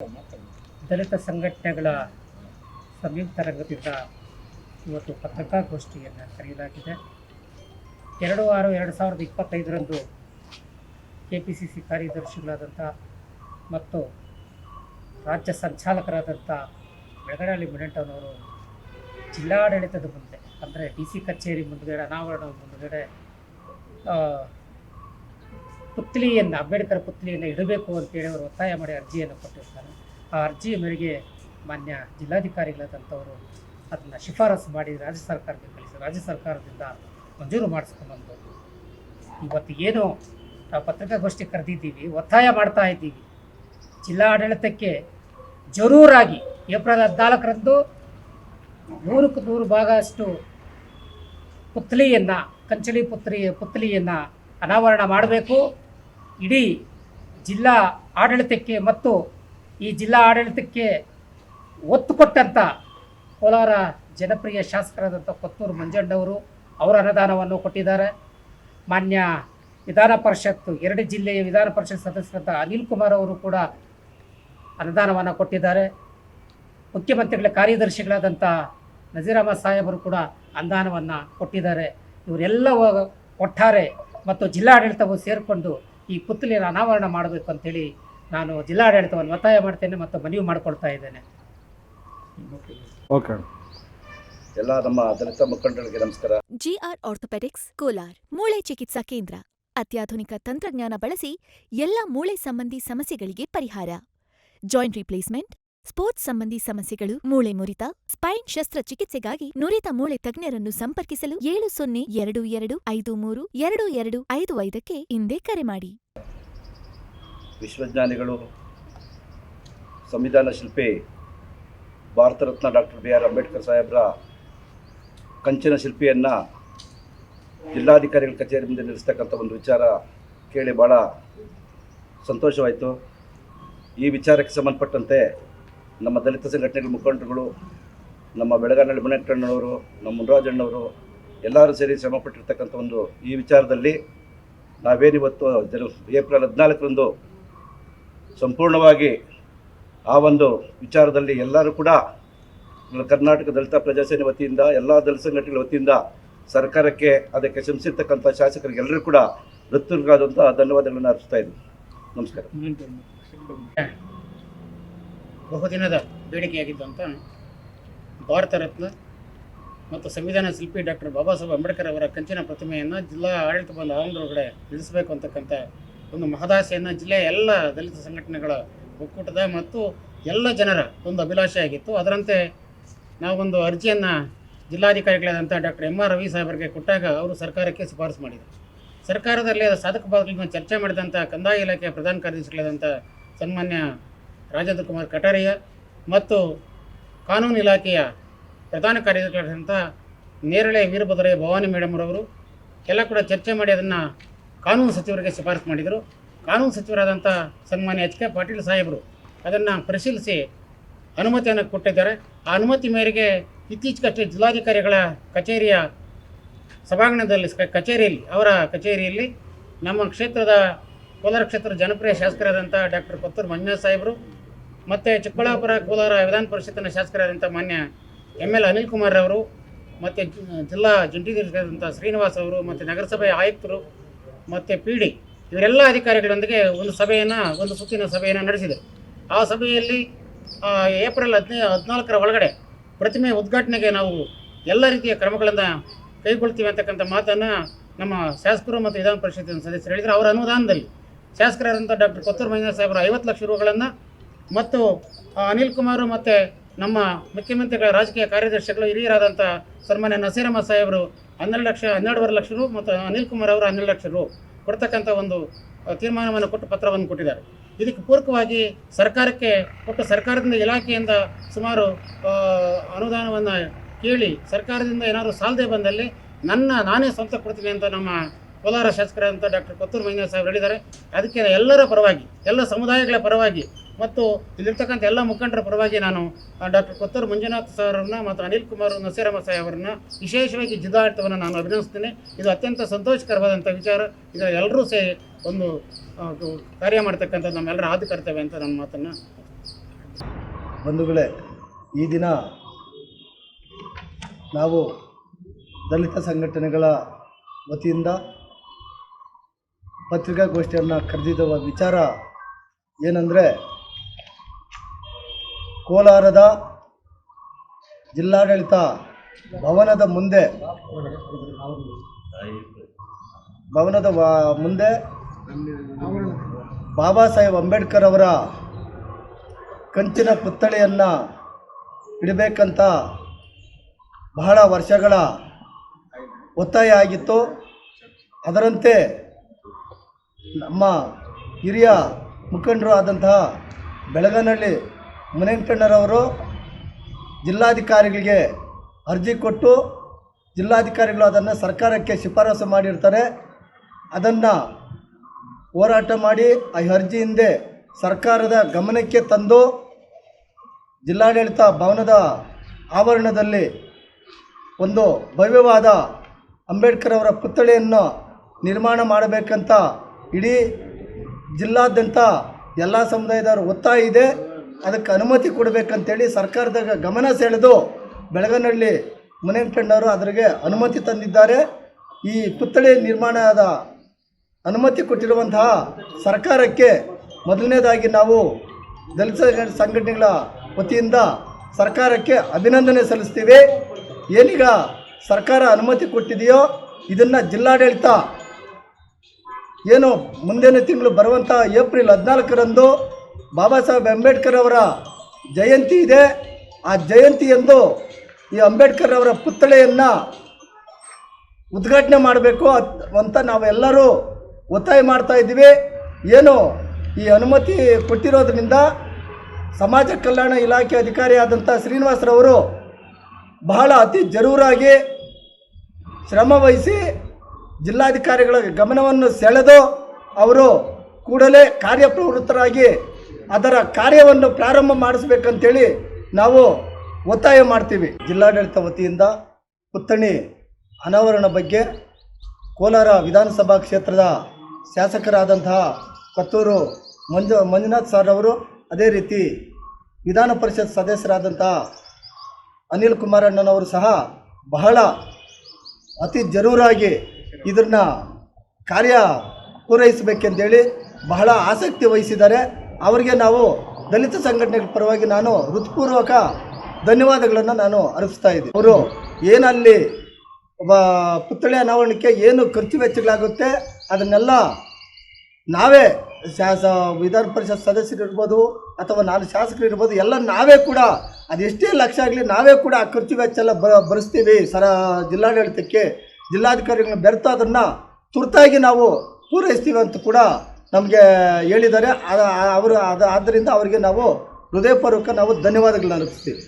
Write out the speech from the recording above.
ದಲಿತ ಸಂಘಟನೆಗಳ ಸಂಯುಕ್ತ ರಂಗದಿಂದ ಇವತ್ತು ಪತ್ರಿಕಾಗೋಷ್ಠಿಯನ್ನು ಕರೆಯಲಾಗಿದೆ. 2/6/2025 KPCC ಕಾರ್ಯದರ್ಶಿಗಳಾದಂಥ ಮತ್ತು ರಾಜ್ಯ ಸಂಚಾಲಕರಾದಂಥ ಬೆಳಗನಹಳ್ಳಿ ಮುನಿಯಣ್ಣನವರು ಜಿಲ್ಲಾಡಳಿತದ ಮುಂದೆ, ಅಂದರೆ DC ಕಚೇರಿ ಮುಂದುಗಡೆ, ಅನಾವರಣ ಮುಂದುಗಡೆ ಪುತ್ಲಿಯನ್ನು, ಅಂಬೇಡ್ಕರ್ ಪುತ್ಲಿಯನ್ನು ಇಡಬೇಕು ಅಂತೇಳಿ ಅವರು ಒತ್ತಾಯ ಮಾಡಿ ಅರ್ಜಿಯನ್ನು ಕೊಟ್ಟಿರ್ತಾರೆ. ಆ ಅರ್ಜಿಯ ಮೇರೆಗೆ ಮಾನ್ಯ ಜಿಲ್ಲಾಧಿಕಾರಿಗಳಾದಂಥವರು ಅದನ್ನು ಶಿಫಾರಸು ಮಾಡಿ ರಾಜ್ಯ ಸರ್ಕಾರಕ್ಕೆ ಕಳಿಸಿ, ರಾಜ್ಯ ಸರ್ಕಾರದಿಂದ ಮಂಜೂರು ಮಾಡಿಸ್ಕೊಂಡ್ಬಂದು ಇವತ್ತು ಏನು ನಾವು ಪತ್ರಿಕಾಗೋಷ್ಠಿ ಕರೆದಿದ್ದೀವಿ, ಒತ್ತಾಯ ಮಾಡ್ತಾ ಇದ್ದೀವಿ. ಜಿಲ್ಲಾಡಳಿತಕ್ಕೆ ಜರೂರಾಗಿ ಏಪ್ರಿಲ್ 14ರಂದು 100ಕ್ಕೆ 100 ಭಾಗ ಅಷ್ಟು ಪುತ್ಲಿಯನ್ನು, ಕಂಚಳಿ ಪುತ್ಲಿಯನ್ನು ಅನಾವರಣ ಮಾಡಬೇಕು. ಇಡೀ ಜಿಲ್ಲಾ ಆಡಳಿತಕ್ಕೆ ಮತ್ತು ಈ ಜಿಲ್ಲಾ ಆಡಳಿತಕ್ಕೆ ಒತ್ತು ಕೊಟ್ಟಂಥ ಕೋಲಾರ ಜನಪ್ರಿಯ ಶಾಸಕರಾದಂಥ ಕೊತ್ತೂರು ಮಂಜಣ್ಣವರು ಅವರ ಅನುದಾನವನ್ನು ಕೊಟ್ಟಿದ್ದಾರೆ. ಮಾನ್ಯ ವಿಧಾನ ಪರಿಷತ್ 2 ಜಿಲ್ಲೆಯ ವಿಧಾನ ಪರಿಷತ್ ಸದಸ್ಯರಾದ ಅನಿಲ್ ಕುಮಾರ್ ಅವರು ಕೂಡ ಅನುದಾನವನ್ನು ಕೊಟ್ಟಿದ್ದಾರೆ. ಮುಖ್ಯಮಂತ್ರಿಗಳ ಕಾರ್ಯದರ್ಶಿಗಳಾದಂಥ ನಜೀರ್ ಅಹಮದ್ ಸಾಹೇಬರು ಕೂಡ ಅನುದಾನವನ್ನು ಕೊಟ್ಟಿದ್ದಾರೆ. ಇವರೆಲ್ಲ ಒಟ್ಟಾರೆ ಮತ್ತು ಜಿಲ್ಲಾಡಳಿತವು ಸೇರಿಕೊಂಡು ಈ ಪುತ್ಲಿಯನ್ನು ಅನಾವರಣ ಮಾಡಬೇಕು ಅಂತೇಳಿ ನಾನು ಜಿಲ್ಲಾಡಳಿತವನ್ನು ಒತ್ತಾಯ ಮಾಡ್ತೇನೆ ಮತ್ತು ಮನವಿ ಮಾಡಿಕೊಳ್ತಾ ಇದ್ದೇನೆ. ಓಕೆ, ಎಲ್ಲ ನಮ್ಮ ದಲಿತ ಮುಖಂಡರಿಗೆ ನಮಸ್ಕಾರ. GR ಆರ್ಥೋಪೆಡಿಕ್ಸ್ ಕೋಲಾರ್ ಮೂಳೆ ಚಿಕಿತ್ಸಾ ಕೇಂದ್ರ. ಅತ್ಯಾಧುನಿಕ ತಂತ್ರಜ್ಞಾನ ಬಳಸಿ ಎಲ್ಲ ಮೂಳೆ ಸಂಬಂಧಿ ಸಮಸ್ಯೆಗಳಿಗೆ ಪರಿಹಾರ. ಜಾಯಿಂಟ್ ರಿಪ್ಲೇಸ್ಮೆಂಟ್, ಸ್ಪೋರ್ಟ್ಸ್ ಸಂಬಂಧಿ ಸಮಸ್ಯೆಗಳು, ಮೂಳೆ ಮುರಿತ, ಸ್ಪೈನ್ ಶಸ್ತ್ರಚಿಕಿತ್ಸೆಗಾಗಿ ನುರಿತ ಮೂಳೆ ತಜ್ಞರನ್ನು ಸಂಪರ್ಕಿಸಲು 7022532255ಕ್ಕೆ ಇಂದೇ ಕರೆ ಮಾಡಿ. ವಿಶ್ವಜ್ಞಾನಿಗಳು, ಸಂವಿಧಾನ ಶಿಲ್ಪಿ, ಭಾರತ ರತ್ನ ಡಾಕ್ಟರ್ BR ಅಂಬೇಡ್ಕರ್ ಸಾಹೇಬ್ರ ಕಂಚಿನ ಶಿಲ್ಪಿಯನ್ನು ಜಿಲ್ಲಾಧಿಕಾರಿಗಳ ಕಚೇರಿ ಮುಂದೆ ನಿಲ್ಲಿಸ್ತಕ್ಕಂಥ ಒಂದು ವಿಚಾರ ಕೇಳಿ ಭಾಳ ಸಂತೋಷವಾಯಿತು. ಈ ವಿಚಾರಕ್ಕೆ ಸಂಬಂಧಪಟ್ಟಂತೆ ನಮ್ಮ ದಲಿತ ಸಂಘಟನೆಗಳ ಮುಖಂಡರುಗಳು, ನಮ್ಮ ಬೆಳಗನಹಳ್ಳಿ ಮುನಿಯಣ್ಣನವರು, ನಮ್ಮ ಮುನ್ರಾಜಣ್ಣವರು ಎಲ್ಲರೂ ಸೇರಿ ಶ್ರಮಪಟ್ಟಿರ್ತಕ್ಕಂಥ ಒಂದು ಈ ವಿಚಾರದಲ್ಲಿ ನಾವೇನಿವತ್ತು ಏಪ್ರಿಲ್ 14ರಂದು ಸಂಪೂರ್ಣವಾಗಿ ಆ ಒಂದು ವಿಚಾರದಲ್ಲಿ ಎಲ್ಲರೂ ಕೂಡ ಕರ್ನಾಟಕ ದಲಿತ ಪ್ರಜಾಸೇನೆ ವತಿಯಿಂದ, ಎಲ್ಲ ದಲಿತ ಸಂಘಟನೆಗಳ ವತಿಯಿಂದ ಸರ್ಕಾರಕ್ಕೆ ಅದಕ್ಕೆ ಶ್ರಮಿಸಿರ್ತಕ್ಕಂಥ ಶಾಸಕರಿಗೆ ಎಲ್ಲರೂ ಕೂಡ ಹೃತ್ಪೂರ್ವಕವಾದಂಥ ಧನ್ಯವಾದಗಳನ್ನು ಅರ್ಪಿಸ್ತಾ ಇದ್ದೀನಿ. ನಮಸ್ಕಾರ. ಬಹುದಿನದ ಬೇಡಿಕೆಯಾಗಿದ್ದಂಥ ಭಾರತ ರತ್ನ ಮತ್ತು ಸಂವಿಧಾನ ಶಿಲ್ಪಿ ಡಾಕ್ಟರ್ ಬಾಬಾ ಸಾಹೇಬ್ ಅಂಬೇಡ್ಕರ್ ಅವರ ಕಂಚಿನ ಪ್ರತಿಮೆಯನ್ನು ಜಿಲ್ಲಾ ಆಡಳಿತ ಬಂದ ಆವರಣದೊಳಗಡೆ ನಿಲ್ಲಿಸಬೇಕು ಅಂತಕ್ಕಂಥ ಒಂದು ಮಹದಾಸೆಯನ್ನು ಜಿಲ್ಲೆಯ ಎಲ್ಲ ದಲಿತ ಸಂಘಟನೆಗಳ ಒಕ್ಕೂಟದ ಮತ್ತು ಎಲ್ಲ ಜನರ ಒಂದು ಅಭಿಲಾಷೆ ಆಗಿತ್ತು. ಅದರಂತೆ ನಾವೊಂದು ಅರ್ಜಿಯನ್ನು ಜಿಲ್ಲಾಧಿಕಾರಿಗಳಾದಂಥ ಡಾಕ್ಟರ್ MR ರವಿ ಸಾಹೇಬರಿಗೆ ಕೊಟ್ಟಾಗ ಅವರು ಸರ್ಕಾರಕ್ಕೆ ಶಿಫಾರಸು ಮಾಡಿದರು. ಸರ್ಕಾರದಲ್ಲಿ ಸಾಧಕ ಬಾಧಕಗಳನ್ನು ಚರ್ಚೆ ಮಾಡಿದಂಥ ಕಂದಾಯ ಇಲಾಖೆಯ ಪ್ರಧಾನ ಕಾರ್ಯದರ್ಶಿಗಳಾದಂಥ ಸನ್ಮಾನ್ಯ ರಾಜೇಂದ್ರ ಕುಮಾರ್ ಕಟಾರಿಯ ಮತ್ತು ಕಾನೂನು ಇಲಾಖೆಯ ಪ್ರಧಾನ ಕಾರ್ಯದರ್ಶಿಗಳಾದಂಥ ನೇರಳೆ ವೀರಭದ್ರಯ್ಯ ಭವಾನಿ ಮೇಡಮ್ರವರು ಎಲ್ಲ ಕೂಡ ಚರ್ಚೆ ಮಾಡಿ ಅದನ್ನು ಕಾನೂನು ಸಚಿವರಿಗೆ ಶಿಫಾರಸು ಮಾಡಿದರು. ಕಾನೂನು ಸಚಿವರಾದಂಥ ಸನ್ಮಾನ್ಯ HK ಪಾಟೀಲ್ ಸಾಹೇಬರು ಅದನ್ನು ಪರಿಶೀಲಿಸಿ ಅನುಮತಿಯನ್ನು ಕೊಟ್ಟಿದ್ದಾರೆ. ಆ ಅನುಮತಿ ಮೇರೆಗೆ ಇತ್ತೀಚೆಗಷ್ಟೇ ಜಿಲ್ಲಾಧಿಕಾರಿಗಳ ಕಚೇರಿಯ ಸಭಾಂಗಣದಲ್ಲಿ ಅವರ ಕಚೇರಿಯಲ್ಲಿ ನಮ್ಮ ಕ್ಷೇತ್ರದ ಕೋಲಾರ ಕ್ಷೇತ್ರದ ಜನಪ್ರಿಯ ಶಾಸಕರಾದಂಥ ಡಾಕ್ಟರ್ ಕೊತ್ತೂರು ಮಂಜುನಾಥ್ ಸಾಹೇಬರು ಮತ್ತು ಚಿಕ್ಕಬಳ್ಳಾಪುರ ಕೋಲಾರ ವಿಧಾನ ಪರಿಷತ್ತಿನ ಶಾಸಕರಾದಂಥ ಮಾನ್ಯ ML ಅನಿಲ್ ಕುಮಾರ್ ಅವರು ಮತ್ತು ಜಿಲ್ಲಾ ಜಂಟಿ ನಿರ್ದೇಶಕರಾದಂಥ ಶ್ರೀನಿವಾಸ್ ಅವರು ಮತ್ತು ನಗರಸಭೆಯ ಆಯುಕ್ತರು ಮತ್ತು PD ಇವರೆಲ್ಲ ಅಧಿಕಾರಿಗಳೊಂದಿಗೆ ಒಂದು ಸುತ್ತಿನ ಸಭೆಯನ್ನು ನಡೆಸಿದರು. ಆ ಸಭೆಯಲ್ಲಿ ಏಪ್ರಿಲ್ 14ರ ಒಳಗಡೆ ಪ್ರತಿಮೆ ಉದ್ಘಾಟನೆಗೆ ನಾವು ಎಲ್ಲ ರೀತಿಯ ಕ್ರಮಗಳನ್ನು ಕೈಗೊಳ್ತೀವಿ ಅಂತಕ್ಕಂಥ ಮಾತನ್ನು ನಮ್ಮ ಶಾಸಕರು ಮತ್ತು ವಿಧಾನ ಪರಿಷತ್ತಿನ ಸದಸ್ಯರು ಹೇಳಿದರು. ಅವರ ಅನುದಾನದಲ್ಲಿ ಶಾಸಕರಾದಂಥ ಡಾಕ್ಟರ್ ಕೊತ್ತೂರು ಮಂಜುನಾಥ್ ಸಾಹೇಬರು 50 ಲಕ್ಷ ರೂಗಳನ್ನು ಮತ್ತು ಅನಿಲ್ ಕುಮಾರ್ ಮತ್ತು ನಮ್ಮ ಮುಖ್ಯಮಂತ್ರಿಗಳ ರಾಜಕೀಯ ಕಾರ್ಯದರ್ಶಿಗಳು ಹಿರಿಯರಾದಂಥ ಸನ್ಮಾನ್ಯ ನಸೀರ್ ಅಹಮದ್ ಸಾಹೇಬರು 12.5 ಲಕ್ಷ ರು ಮತ್ತು ಅನಿಲ್ ಕುಮಾರ್ ಅವರು 12 ಲಕ್ಷ ರು ಕೊಡ್ತಕ್ಕಂಥ ಒಂದು ತೀರ್ಮಾನವನ್ನು ಕೊಟ್ಟು ಪತ್ರವನ್ನು ಕೊಟ್ಟಿದ್ದಾರೆ. ಇದಕ್ಕೆ ಪೂರಕವಾಗಿ ಸರ್ಕಾರಕ್ಕೆ ಕೊಟ್ಟು ಸರ್ಕಾರದಿಂದ ಇಲಾಖೆಯಿಂದ ಸುಮಾರು ಅನುದಾನವನ್ನು ಕೇಳಿ ಸರ್ಕಾರದಿಂದ ಏನಾದರೂ ಸಾಲದೆ ಬಂದಲ್ಲಿ ನಾನೇ ಸ್ವಂತ ಕೊಡ್ತೀನಿ ಅಂತ ನಮ್ಮ ಕೋಲಾರ ಶಾಸಕರಾದಂಥ ಡಾಕ್ಟರ್ ಕೊತ್ತೂರು ಮಂಜುನಾಥ್ ಸಾಹೇಬರು ಹೇಳಿದ್ದಾರೆ. ಅದಕ್ಕೆ ಎಲ್ಲರ ಪರವಾಗಿ, ಎಲ್ಲ ಸಮುದಾಯಗಳ ಪರವಾಗಿ ಮತ್ತು ಇಲ್ಲಿರ್ತಕ್ಕಂಥ ಎಲ್ಲ ಮುಖಂಡರ ಪರವಾಗಿ ನಾನು ಡಾಕ್ಟರ್ ಕೊತ್ತೂರು ಮಂಜುನಾಥ್ ಅವರನ್ನ ಮತ್ತು ಅನಿಲ್ ಕುಮಾರ್ ನಸೀರ್ ಅಹಮದ್ ಸಾಹೇಬ್ ಅವರನ್ನ ವಿಶೇಷವಾಗಿ ಜಿಲ್ಲಾಡಳಿತವನ್ನು ನಾನು ಅಭಿನಂದಿಸ್ತೇನೆ. ಇದು ಅತ್ಯಂತ ಸಂತೋಷಕರವಾದಂಥ ವಿಚಾರ. ಇದರ ಎಲ್ಲರೂ ಸೇರಿ ಒಂದು ಕಾರ್ಯ ಮಾಡ್ತಕ್ಕಂಥದ್ದು ನಮ್ಮೆಲ್ಲರ ಆದ್ಯ ಕರ್ತವ್ಯ ಅಂತ ನನ್ನ ಮಾತನ್ನು ಬಂಧುಗಳೇ, ಈ ದಿನ ನಾವು ದಲಿತ ಸಂಘಟನೆಗಳ ವತಿಯಿಂದ ಪತ್ರಿಕಾಗೋಷ್ಠಿಯನ್ನು ಕರೆದಿರುವ ವಿಚಾರ ಏನಂದರೆ, ಕೋಲಾರದ ಜಿಲ್ಲಾಡಳಿತ ಭವನದ ಮುಂದೆ ಬಾಬಾ ಸಾಹೇಬ್ ಅಂಬೇಡ್ಕರ್ ಅವರ ಕಂಚಿನ ಪುತ್ಥಳಿಯನ್ನು ಇಡಬೇಕಂತ ಬಹಳ ವರ್ಷಗಳ ಒತ್ತಾಯ ಆಗಿತ್ತು. ಅದರಂತೆ ನಮ್ಮ ಹಿರಿಯ ಮುಖಂಡರು ಆದಂತಹ ಬೆಳಗನಹಳ್ಳಿ ಮುನೇಂಟಣ್ಣರವರು ಜಿಲ್ಲಾಧಿಕಾರಿಗಳಿಗೆ ಅರ್ಜಿ ಕೊಟ್ಟು ಜಿಲ್ಲಾಧಿಕಾರಿಗಳು ಅದನ್ನು ಸರ್ಕಾರಕ್ಕೆ ಶಿಫಾರಸು ಮಾಡಿರ್ತಾರೆ. ಅದನ್ನು ಹೋರಾಟ ಮಾಡಿ ಆ ಅರ್ಜಿ ಹಿಂದೆ ಸರ್ಕಾರದ ಗಮನಕ್ಕೆ ತಂದು ಜಿಲ್ಲಾಡಳಿತ ಭವನದ ಆವರಣದಲ್ಲಿ ಒಂದು ಭವ್ಯವಾದ ಅಂಬೇಡ್ಕರ್ ಅವರ ಪುತ್ಥಳಿಯನ್ನು ನಿರ್ಮಾಣ ಮಾಡಬೇಕಂತ ಇಡೀ ಜಿಲ್ಲಾದ್ಯಂತ ಎಲ್ಲ ಸಮುದಾಯದವರು ಒತ್ತಾಯ ಇದೆ. ಅದಕ್ಕೆ ಅನುಮತಿ ಕೊಡಬೇಕಂತೇಳಿ ಸರ್ಕಾರದ ಗಮನ ಸೆಳೆದು ಬೆಳಗನಹಳ್ಳಿ ಮುನೇಂಟಣ್ಣವರು ಅದರಿಗೆ ಅನುಮತಿ ತಂದಿದ್ದಾರೆ. ಈ ಪುತ್ಥಳಿ ನಿರ್ಮಾಣದ ಅನುಮತಿ ಕೊಟ್ಟಿರುವಂತಹ ಸರ್ಕಾರಕ್ಕೆ ಮೊದಲನೇದಾಗಿ ನಾವು ದಲಿತ ಸಂಘಟನೆಗಳ ವತಿಯಿಂದ ಸರ್ಕಾರಕ್ಕೆ ಅಭಿನಂದನೆ ಸಲ್ಲಿಸ್ತೀವಿ. ಏನೀಗ ಸರ್ಕಾರ ಅನುಮತಿ ಕೊಟ್ಟಿದೆಯೋ ಇದನ್ನು ಜಿಲ್ಲಾಡಳಿತ ಏನು ಮುಂದಿನ ತಿಂಗಳು ಬರುವಂಥ ಏಪ್ರಿಲ್ 14ರಂದು ಬಾಬಾ ಸಾಹೇಬ್ ಅಂಬೇಡ್ಕರ್ ಅವರ ಜಯಂತಿ ಇದೆ. ಆ ಜಯಂತಿಯಂದು ಈ ಅಂಬೇಡ್ಕರ್ ಅವರ ಪುತ್ಥಳಿಯನ್ನು ಉದ್ಘಾಟನೆ ಮಾಡಬೇಕು ಅಂತ ನಾವೆಲ್ಲರೂ ಒತ್ತಾಯ ಮಾಡ್ತಾ ಇದ್ದೀವಿ. ಏನು ಈ ಅನುಮತಿ ಕೊಟ್ಟಿರೋದ್ರಿಂದ ಸಮಾಜ ಕಲ್ಯಾಣ ಇಲಾಖೆ ಅಧಿಕಾರಿಯಾದಂಥ ಶ್ರೀನಿವಾಸರವರು ಬಹಳ ಅತಿ ಜರೂರಾಗಿ ಶ್ರಮವಹಿಸಿ ಜಿಲ್ಲಾಧಿಕಾರಿಗಳ ಗಮನವನ್ನು ಸೆಳೆದು ಅವರು ಕೂಡಲೇ ಕಾರ್ಯಪ್ರವೃತ್ತರಾಗಿ ಅದರ ಕಾರ್ಯವನ್ನು ಪ್ರಾರಂಭ ಮಾಡಿಸ್ಬೇಕಂತೇಳಿ ನಾವು ಒತ್ತಾಯ ಮಾಡ್ತೀವಿ. ಜಿಲ್ಲಾಡಳಿತ ವತಿಯಿಂದ ಪುತ್ಥಳಿ ಅನಾವರಣ ಬಗ್ಗೆ ಕೋಲಾರ ವಿಧಾನಸಭಾ ಕ್ಷೇತ್ರದ ಶಾಸಕರಾದಂತಹ ಕತ್ತೂರು ಮಂಜುನಾಥ್ ಸರ್ ಅವರು, ಅದೇ ರೀತಿ ವಿಧಾನ ಪರಿಷತ್ ಸದಸ್ಯರಾದಂತಹ ಅನಿಲ್ ಕುಮಾರ್ ಅಣ್ಣನವರು ಸಹ ಬಹಳ ಅತಿ ಜರೂರಾಗಿ ಇದನ್ನು ಕಾರ್ಯ ಪೂರೈಸಬೇಕೆಂದೇಳಿ ಬಹಳ ಆಸಕ್ತಿ ವಹಿಸಿದ್ದಾರೆ. ಅವರಿಗೆ ನಾವು ದಲಿತ ಸಂಘಟನೆಗಳ ಪರವಾಗಿ ನಾನು ಹೃತ್ಪೂರ್ವಕ ಧನ್ಯವಾದಗಳನ್ನು ನಾನು ಅರ್ಪಿಸ್ತಾ ಇದ್ದೀನಿ. ಅವರು ಏನಲ್ಲಿ ಪುತ್ಥಳಿ ಅನಾವರಣಕ್ಕೆ ಏನು ಖರ್ಚು ವೆಚ್ಚಗಳಾಗುತ್ತೆ ಅದನ್ನೆಲ್ಲ ನಾವೇ ವಿಧಾನ ಪರಿಷತ್ ಸದಸ್ಯರಿರ್ಬೋದು ಅಥವಾ ನಾನು ಶಾಸಕರಿರ್ಬೋದು ಎಲ್ಲ ನಾವೇ ಕೂಡ ಅದೆಷ್ಟೇ ಲಕ್ಷ ಆಗಲಿ ನಾವೇ ಕೂಡ ಆ ಖರ್ಚು ವೆಚ್ಚ ಎಲ್ಲ ಭರಿಸ್ತೀವಿ. ಜಿಲ್ಲಾಡಳಿತಕ್ಕೆ ಜಿಲ್ಲಾಧಿಕಾರಿಗಳನ್ನ ಬೆರೆತು ಅದನ್ನು ತುರ್ತಾಗಿ ನಾವು ಪೂರೈಸ್ತೀವಿ ಅಂತ ಕೂಡ ನಮಗೆ ಹೇಳಿದ್ದಾರೆ. ಆದ್ದರಿಂದ ಅವರಿಗೆ ನಾವು ಹೃದಯಪೂರ್ವಕ ನಾವು ಧನ್ಯವಾದಗಳನ್ನ ಅರ್ಪಿಸ್ತೀವಿ.